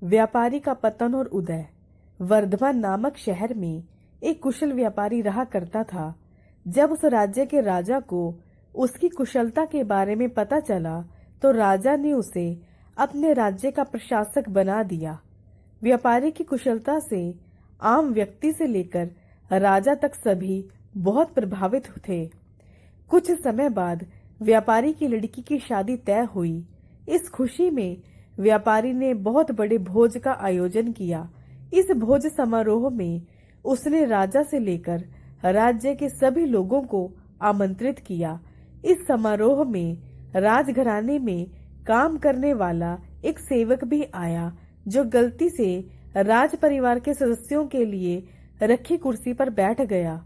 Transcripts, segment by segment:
व्यापारी का पतन और उदय। वर्धमान नामक शहर में एक कुशल व्यापारी रहा करता था। जब उस राज्य के राजा को उसकी कुशलता के बारे में पता चला तो राजा ने उसे अपने राज्य का प्रशासक बना दिया। व्यापारी की कुशलता से आम व्यक्ति से लेकर राजा तक सभी बहुत प्रभावित थे। कुछ समय बाद व्यापारी की लड़की की शादी तय हुई। इस खुशी में व्यापारी ने बहुत बड़े भोज का आयोजन किया। इस भोज समारोह में उसने राजा से लेकर राज्य के सभी लोगों को आमंत्रित किया। इस समारोह में राजघराने में काम करने वाला एक सेवक भी आया, जो गलती से राज परिवार के सदस्यों के लिए रखी कुर्सी पर बैठ गया।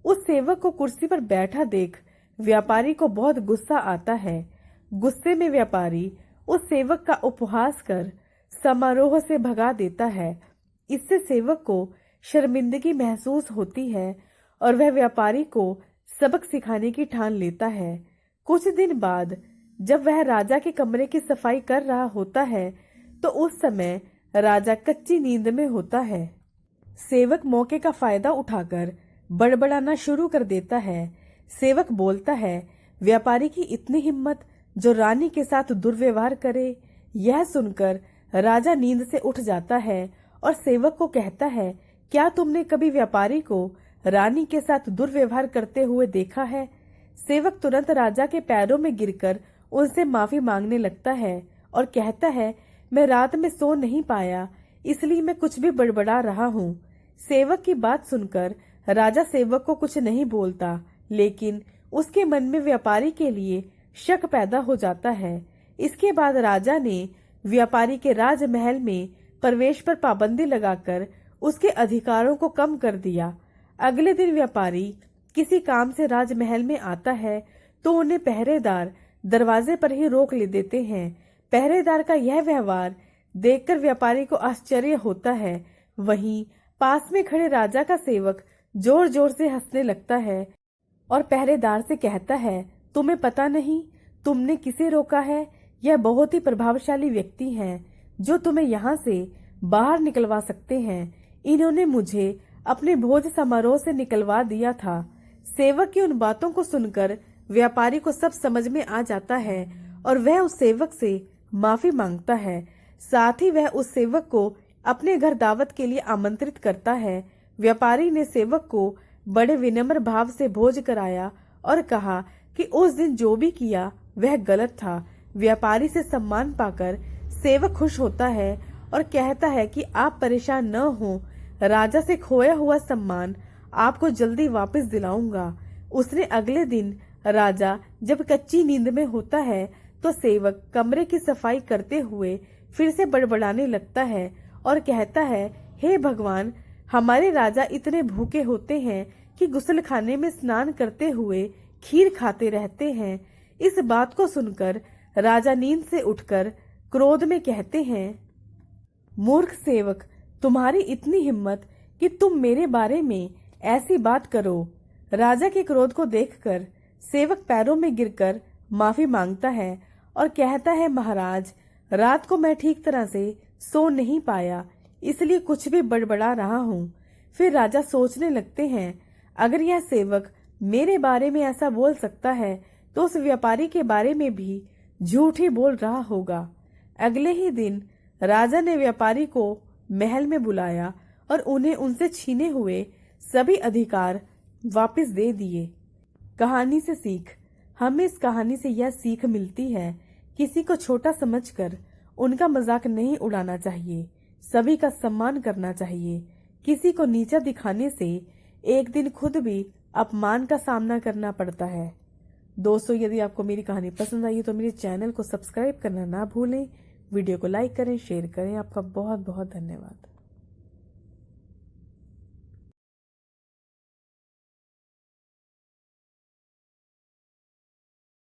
उस सेवक को कुर्सी पर बैठा देख व्यापारी को बहुत गुस्सा आता है। गुस्से में व्यापारी उस सेवक का उपहास कर समारोह से भगा देता है। इससे सेवक को शर्मिंदगी महसूस होती है और वह व्यापारी को सबक सिखाने की ठान लेता है। कुछ दिन बाद जब वह राजा के कमरे की सफाई कर रहा होता है तो उस समय राजा कच्ची नींद में होता है। सेवक मौके का फायदा उठाकर बड़बड़ाना शुरू कर देता है। सेवक बोलता है, व्यापारी की इतनी हिम्मत जो रानी के साथ दुर्व्यवहार करे। यह सुनकर राजा नींद से उठ जाता है और सेवक को कहता है, क्या तुमने कभी व्यापारी को रानी के साथ दुर्व्यवहार करते हुए देखा है? सेवक तुरंत राजा के पैरों में गिरकर उनसे माफी मांगने लगता है और कहता है, मैं रात में सो नहीं पाया, इसलिए मैं कुछ भी बड़बड़ा रहा हूँ। सेवक की बात सुनकर राजा सेवक को कुछ नहीं बोलता, लेकिन उसके मन में व्यापारी के लिए शक पैदा हो जाता है। इसके बाद राजा ने व्यापारी के राजमहल में प्रवेश पर पाबंदी लगाकर उसके अधिकारों को कम कर दिया। अगले दिन व्यापारी किसी काम से राजमहल में आता है तो उन्हें पहरेदार दरवाजे पर ही रोक ले देते हैं। पहरेदार का यह व्यवहार देखकर व्यापारी को आश्चर्य होता है। वहीं पास में खड़े राजा का सेवक जोर जोर से हंसने लगता है और पहरेदार से कहता है, तुम्हें पता नहीं तुमने किसे रोका है? यह बहुत ही प्रभावशाली व्यक्ति हैं जो तुम्हें यहाँ से बाहर निकलवा सकते हैं। इन्होंने मुझे अपने भोज समारोह से निकलवा दिया था। सेवक की उन बातों को सुनकर व्यापारी को सब समझ में आ जाता है और वह उस सेवक से माफी मांगता है। साथ ही वह उस सेवक को अपने घर दावत के लिए आमंत्रित करता है। व्यापारी ने सेवक को बड़े विनम्र भाव से भोज कराया और कहा कि उस दिन जो भी किया वह गलत था। व्यापारी से सम्मान पाकर सेवक खुश होता है और कहता है कि आप परेशान न हो, राजा से खोया हुआ सम्मान आपको जल्दी वापस दिलाऊंगा। उसने अगले दिन राजा जब कच्ची नींद में होता है तो सेवक कमरे की सफाई करते हुए फिर से बड़बड़ाने लगता है और कहता है, हे भगवान, हमारे राजा इतने भूखे होते हैं कि गुस्लखाने में स्नान करते हुए खीर खाते रहते हैं। इस बात को सुनकर राजा नींद से उठकर क्रोध में कहते हैं, मूर्ख सेवक, तुम्हारी इतनी हिम्मत कि तुम मेरे बारे में ऐसी बात करो। राजा के क्रोध को देखकर सेवक पैरों में गिरकर माफी मांगता है और कहता है, महाराज, रात को मैं ठीक तरह से सो नहीं पाया, इसलिए कुछ भी बड़बड़ा रहा हूँ। फिर राजा सोचने लगते हैं, अगर यह सेवक मेरे बारे में ऐसा बोल सकता है तो उस व्यापारी के बारे में भी झूठ ही बोल रहा होगा। अगले ही दिन राजा ने व्यापारी को महल में बुलाया और उन्हें उनसे छीने हुए सभी अधिकार वापस दे दिए। कहानी से सीख। हमें इस कहानी से यह सीख मिलती है, किसी को छोटा समझकर उनका मजाक नहीं उड़ाना चाहिए, सभी का सम्मान करना चाहिए। किसी को नीचा दिखाने से एक दिन खुद भी अपमान का सामना करना पड़ता है। दोस्तों, यदि आपको मेरी कहानी पसंद आई तो मेरे चैनल को सब्सक्राइब करना ना भूलें, वीडियो को लाइक करें, शेयर करें। आपका बहुत बहुत धन्यवाद।